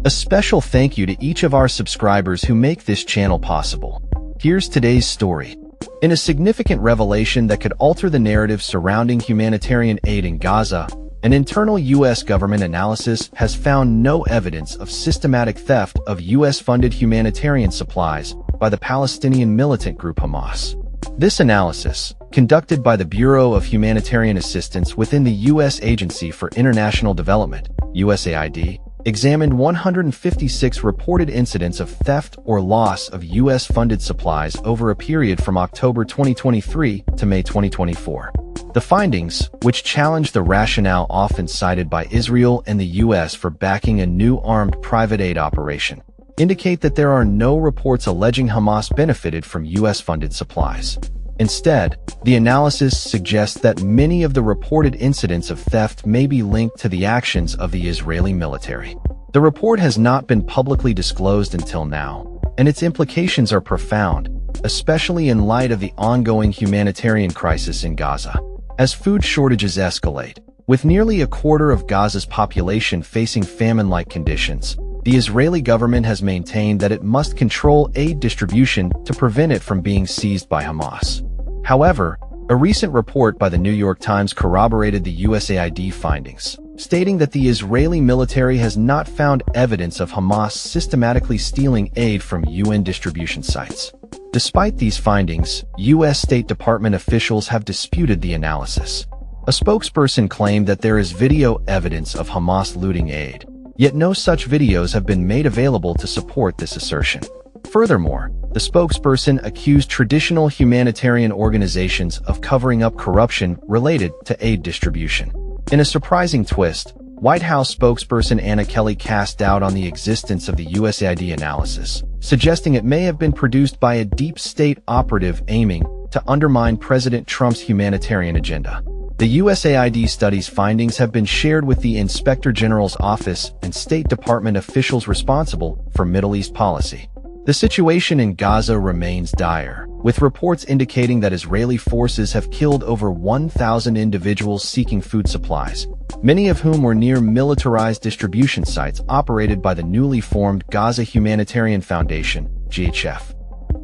A special thank you to each of our subscribers who make this channel possible. Here's today's story. In a significant revelation that could alter the narrative surrounding humanitarian aid in Gaza, an internal U.S. government analysis has found no evidence of systematic theft of U.S.-funded humanitarian supplies by the Palestinian militant group Hamas. This analysis, conducted by the Bureau of Humanitarian Assistance within the U.S. Agency for International Development, USAID, examined 156 reported incidents of theft or loss of U.S.-funded supplies over a period from October 2023 to May 2024. The findings, which challenge the rationale often cited by Israel and the U.S. for backing a new armed private aid operation, indicate that there are no reports alleging Hamas benefited from U.S.-funded supplies. Instead, the analysis suggests that many of the reported incidents of theft may be linked to the actions of the Israeli military. The report has not been publicly disclosed until now, and its implications are profound, especially in light of the ongoing humanitarian crisis in Gaza. As food shortages escalate, with nearly a quarter of Gaza's population facing famine-like conditions, the Israeli government has maintained that it must control aid distribution to prevent it from being seized by Hamas. However, a recent report by the New York Times corroborated the USAID findings, stating that the Israeli military has not found evidence of Hamas systematically stealing aid from UN distribution sites. Despite these findings, U.S. State Department officials have disputed the analysis. A spokesperson claimed that there is video evidence of Hamas looting aid, yet no such videos have been made available to support this assertion. Furthermore, the spokesperson accused traditional humanitarian organizations of covering up corruption related to aid distribution. In a surprising twist, White House spokesperson Anna Kelly cast doubt on the existence of the USAID analysis, suggesting it may have been produced by a deep state operative aiming to undermine President Trump's humanitarian agenda. The USAID study's findings have been shared with the Inspector General's office and State Department officials responsible for Middle East policy. The situation in Gaza remains dire, with reports indicating that Israeli forces have killed over 1,000 individuals seeking food supplies, many of whom were near militarized distribution sites operated by the newly formed Gaza Humanitarian Foundation, GHF.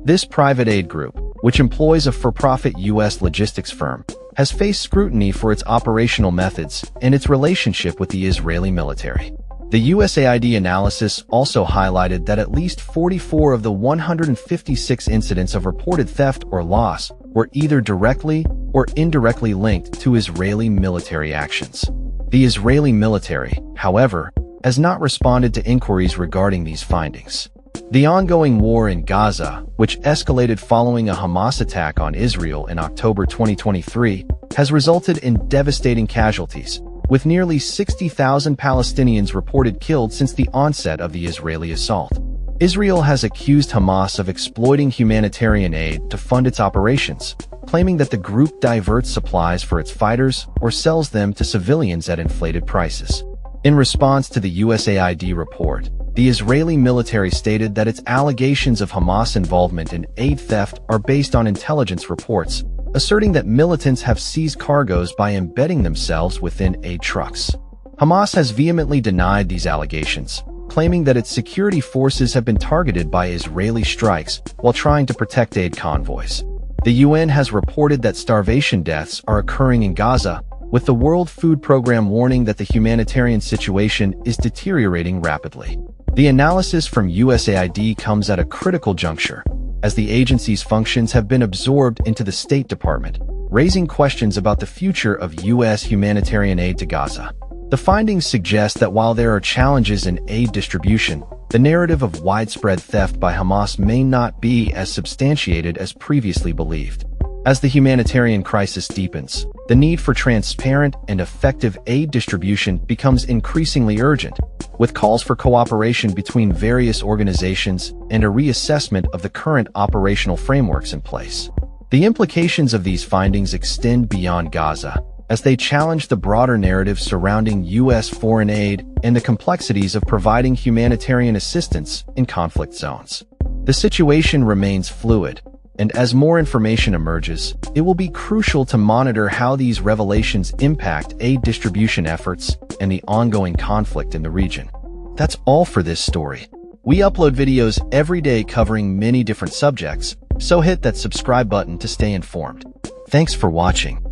This private aid group, which employs a for-profit U.S. logistics firm, has faced scrutiny for its operational methods and its relationship with the Israeli military. The USAID analysis also highlighted that at least 44 of the 156 incidents of reported theft or loss were either directly or indirectly linked to Israeli military actions. The Israeli military, however, has not responded to inquiries regarding these findings. The ongoing war in Gaza, which escalated following a Hamas attack on Israel in October 2023, has resulted in devastating casualties, with nearly 60,000 Palestinians reported killed since the onset of the Israeli assault. Israel has accused Hamas of exploiting humanitarian aid to fund its operations, claiming that the group diverts supplies for its fighters or sells them to civilians at inflated prices. In response to the USAID report, the Israeli military stated that its allegations of Hamas involvement in aid theft are based on intelligence reports, asserting that militants have seized cargoes by embedding themselves within aid trucks. Hamas has vehemently denied these allegations, claiming that its security forces have been targeted by Israeli strikes while trying to protect aid convoys. The UN has reported that starvation deaths are occurring in Gaza, with the World Food Programme warning that the humanitarian situation is deteriorating rapidly. The analysis from USAID comes at a critical juncture, as the agency's functions have been absorbed into the State Department, raising questions about the future of U.S. humanitarian aid to Gaza. The findings suggest that while there are challenges in aid distribution, the narrative of widespread theft by Hamas may not be as substantiated as previously believed. As the humanitarian crisis deepens, the need for transparent and effective aid distribution becomes increasingly urgent, with calls for cooperation between various organizations and a reassessment of the current operational frameworks in place. The implications of these findings extend beyond Gaza, as they challenge the broader narrative surrounding U.S. foreign aid and the complexities of providing humanitarian assistance in conflict zones. The situation remains fluid, and as more information emerges, it will be crucial to monitor how these revelations impact aid distribution efforts and the ongoing conflict in the region. That's all for this story. We upload videos every day covering many different subjects, so hit that subscribe button to stay informed. Thanks for watching.